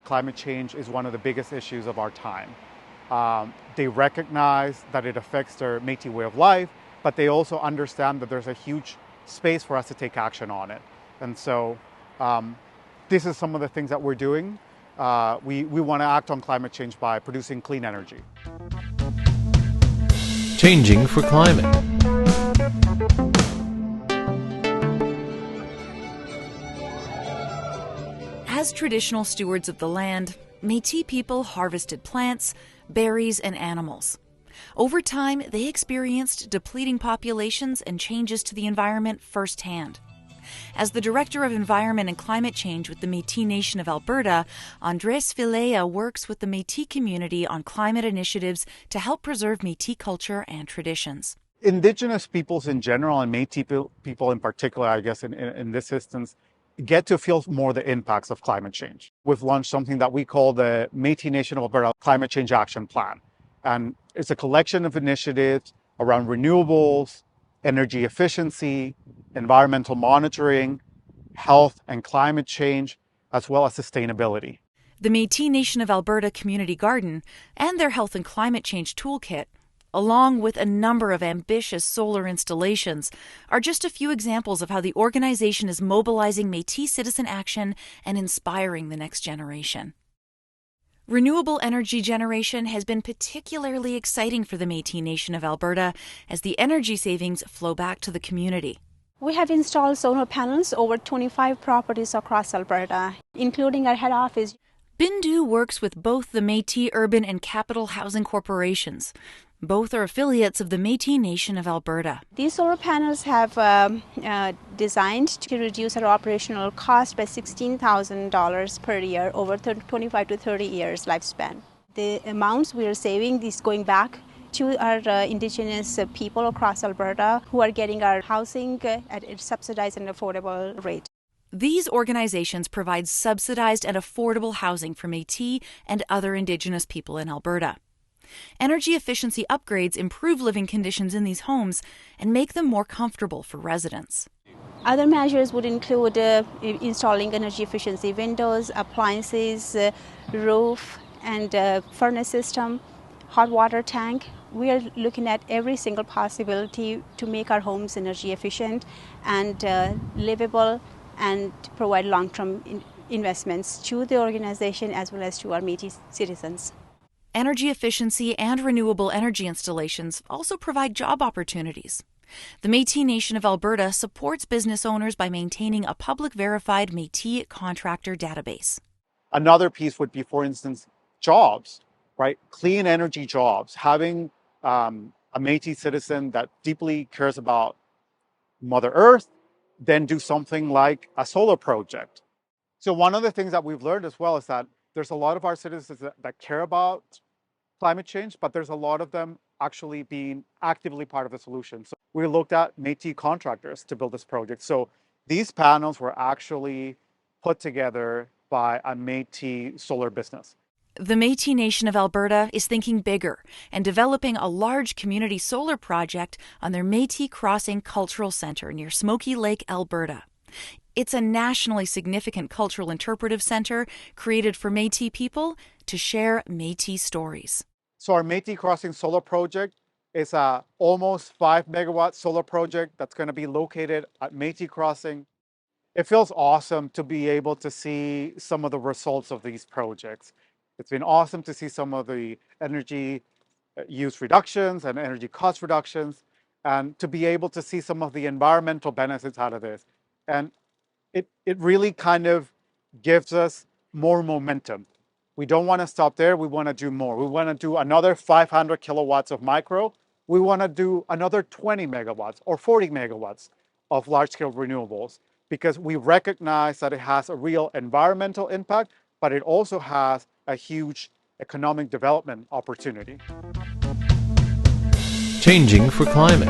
Climate change is one of the biggest issues of our time. They recognize that it affects their Métis way of life, but they also understand that there's a huge space for us to take action on it. And so this is some of the things that we're doing. We want to act on climate change by producing clean energy. Changing for climate. As traditional stewards of the land, Métis people harvested plants, berries, and animals. Over time, they experienced depleting populations and changes to the environment firsthand. As the Director of Environment and Climate Change with the Métis Nation of Alberta, Andrés Filea works with the Métis community on climate initiatives to help preserve Métis culture and traditions. Indigenous peoples in general, and Métis people in particular, I guess in this instance, get to feel more the impacts of climate change. We've launched something that we call the Métis Nation of Alberta Climate Change Action Plan. And it's a collection of initiatives around renewables, energy efficiency, environmental monitoring, health and climate change, as well as sustainability. The Métis Nation of Alberta Community Garden and their Health and Climate Change Toolkit, along with a number of ambitious solar installations, are just a few examples of how the organization is mobilizing Métis citizen action and inspiring the next generation. Renewable energy generation has been particularly exciting for the Métis Nation of Alberta as the energy savings flow back to the community. We have installed solar panels over 25 properties across Alberta, including our head office. Bindu works with both the Métis Urban and Capital Housing Corporations. Both are affiliates of the Métis Nation of Alberta. These solar panels have designed to reduce our operational cost by $16,000 per year over 25 to 30 years lifespan. The amounts we are saving is going back to our Indigenous people across Alberta who are getting our housing at a subsidized and affordable rate. These organizations provide subsidized and affordable housing for Métis and other Indigenous people in Alberta. Energy efficiency upgrades improve living conditions in these homes and make them more comfortable for residents. Other measures would include installing energy efficiency windows, appliances, roof and furnace system, hot water tank. We are looking at every single possibility to make our homes energy efficient and livable and provide long-term investments to the organization as well as to our Métis citizens. Energy efficiency and renewable energy installations also provide job opportunities. The Métis Nation of Alberta supports business owners by maintaining a public verified Métis contractor database. Another piece would be, for instance, jobs, right? Clean energy jobs. Having a Métis citizen that deeply cares about Mother Earth, then do something like a solar project. So one of the things that we've learned as well is that there's a lot of our citizens that care about climate change, but there's a lot of them actually being actively part of the solution. So we looked at Métis contractors to build this project. So these panels were actually put together by a Métis solar business. The Métis Nation of Alberta is thinking bigger and developing a large community solar project on their Métis Crossing Cultural Centre near Smoky Lake, Alberta. It's a nationally significant cultural interpretive centre created for Métis people to share Métis stories. So our Métis Crossing solar project is a almost 5 megawatt solar project that's going to be located at Métis Crossing. It feels awesome to be able to see some of the results of these projects. It's been awesome to see some of the energy use reductions and energy cost reductions, and to be able to see some of the environmental benefits out of this. And it really kind of gives us more momentum. We don't want to stop there. We want to do more. We want to do another 500 kilowatts of micro. We want to do another 20 megawatts or 40 megawatts of large-scale renewables, because we recognize that it has a real environmental impact, but it also has a huge economic development opportunity. Changing for climate.